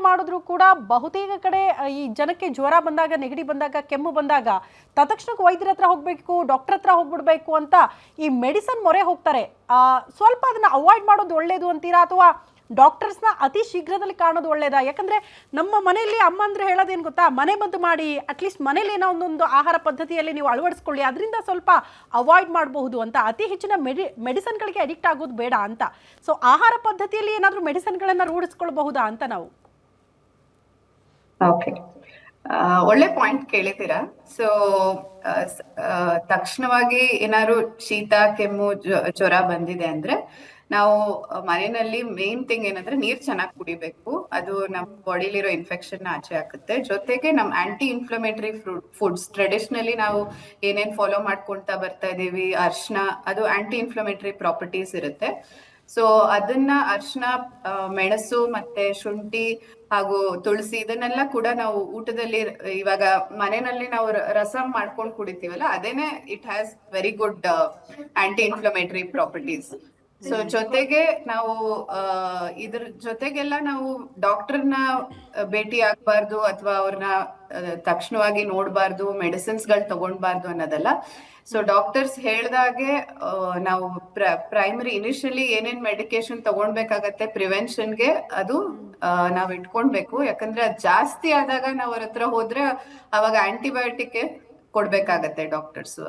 ಮಾಡಿದ್ರು ಕೂಡ ಬಹುತೇಕ ಕಡೆ ಈ ಜನಕ್ಕೆ ಜ್ವರ ಬಂದಾಗ, ನೆಗಡಿ ಬಂದಾಗ, ಕೆಮ್ಮು ಬಂದಾಗ ತತ್ಕ್ಷಣಕ್ಕೆ ವೈದ್ಯರ ಹತ್ರ ಹೋಗಬೇಕು, ಡಾಕ್ಟರ್ ಹತ್ರ ಹೋಗ್ಬಿಡ್ಬೇಕು ಅಂತ ಈ ಮೆಡಿಸನ್ ಮೊರೆ ಹೋಗ್ತಾರೆ. ಸ್ವಲ್ಪ ಅದನ್ನ ಅವಾಯ್ಡ್ ಮಾಡೋದು ಒಳ್ಳೇದು ಅಂತೀರಾ, ಅಥವಾ ಡಾಕ್ಟರ್ಸ್ನ ಅತಿ ಶೀಘ್ರದಲ್ಲಿ ಕಾಣೋದು ಒಳ್ಳೇದಾ? ಯಾಕಂದ್ರೆ ನಮ್ಮ ಮನೆಯಲ್ಲಿ ಅಮ್ಮ ಅಂದ್ರೆ ಹೇಳೋದೇನು ಗೊತ್ತಾ, ಮನೆ ಮದ್ದು ಮಾಡಿ ಅಟ್ಲೀಸ್ಟ್ ಮನೇಲಿ ಏನೋ ಒಂದೊಂದು ಆಹಾರ ಪದ್ಧತಿಯಲ್ಲಿ ನೀವು ಅಳವಡಿಸ್ಕೊಳ್ಳಿ, ಅದರಿಂದ ಸ್ವಲ್ಪ ಅವಾಯ್ಡ್ ಮಾಡಬಹುದು ಅಂತ. ಅತಿ ಹೆಚ್ಚಿನ ಮೆಡಿಸನ್ಗಳಿಗೆ ಅಡಿಕ್ಟ್ ಆಗೋದು ಬೇಡ ಅಂತ. ಸೊ ಆಹಾರ ಪದ್ಧತಿಯಲ್ಲಿ ಏನಾದರೂ ಮೆಡಿಸನ್ಗಳನ್ನ ರೂಢಿಸ್ಕೊಳ್ಬಹುದಾ ಅಂತ ನಾವು. ಓಕೆ, ಒಳ್ಳೆ ಪಾಯಿಂಟ್ ಕೇಳಿದ್ದೀರಾ. ಸೊ ತಕ್ಷಣವಾಗಿ ಏನಾದ್ರು ಶೀತ, ಕೆಮ್ಮು, ಜ್ವರ ಬಂದಿದೆ ಅಂದ್ರೆ ನಾವು ಮನೆಯಲ್ಲಿ ಮೇನ್ ಥಿಂಗ್ ಏನಂದ್ರೆ ನೀರ್ ಚೆನ್ನಾಗಿ ಕುಡಿಬೇಕು. ಅದು ನಮ್ಮ ಬಾಡಿಲಿರೋ ಇನ್ಫೆಕ್ಷನ್ ಆಚೆ ಹಾಕುತ್ತೆ. ಜೊತೆಗೆ ನಮ್ ಆಂಟಿ ಇನ್ಫ್ಲಮೇಟರಿ ಫುಡ್ಸ್ ಟ್ರೆಡಿಷನಲಿ ನಾವು ಏನೇನ್ ಫಾಲೋ ಮಾಡ್ಕೊಂತಾ ಬರ್ತಾ ಇದೀವಿ, ಅರ್ಶನ, ಅದು ಆಂಟಿ ಇನ್ಫ್ಲಮೇಟರಿ ಪ್ರಾಪರ್ಟೀಸ್ ಇರುತ್ತೆ. ಸೊ ಅದನ್ನ ಅರ್ಶನ, ಮೆಣಸು ಮತ್ತೆ ಶುಂಠಿ ಹಾಗೂ ತುಳಸಿ ಇದನ್ನೆಲ್ಲ ಕೂಡ ನಾವು ಊಟದಲ್ಲಿ, ಇವಾಗ ಮನೆಯಲ್ಲಿ ನಾವು ರಸಂ ಮಾಡ್ಕೊಂಡು ಕುಡಿತೀವಲ್ಲ, ಅದೇನೆ it has very good aunty inflammatory properties. So ಜೊತೆಗೆ ನಾವು ಇದ್ರ ಜೊತೆಗೆಲ್ಲ ನಾವು ಡಾಕ್ಟರ್ನ ಭೇಟಿ ಆಗ್ಬಾರ್ದು ಅಥವಾ ಅವ್ರನ್ನ ತಕ್ಷಣವಾಗಿ ನೋಡ್ಬಾರ್ದು, ಮೆಡಿಸಿನ್ಸ್ ಗಳು ತಗೊಂಡ್ಬಾರ್ದು ಅನ್ನೋದಲ್ಲ. ಸೊ ಡಾಕ್ಟರ್ಸ್ ಹೇಳ್ದಾಗೆ ನಾವು ಪ್ರೈಮರಿ ಇನಿಷಿಯಲಿ ಏನೇನ್ ಮೆಡಿಕೇಶನ್ ತಗೊಳ್ಬೇಕಾಗತ್ತೆ ಪ್ರಿವೆನ್ಷನ್ಗೆ, ಅದು ನಾವ್ ಇಟ್ಕೊಳ್ಬೇಕು. ಯಾಕಂದ್ರೆ ಅದ್ ಜಾಸ್ತಿ ಆದಾಗ ನಾವ್ ಅವ್ರ ಹತ್ರ ಹೋದ್ರೆ ಅವಾಗ ಆಂಟಿಬಯೋಟಿಕ್ ಕೊಡ್ಬೇಕಾಗತ್ತೆ ಡಾಕ್ಟರ್ಸ್.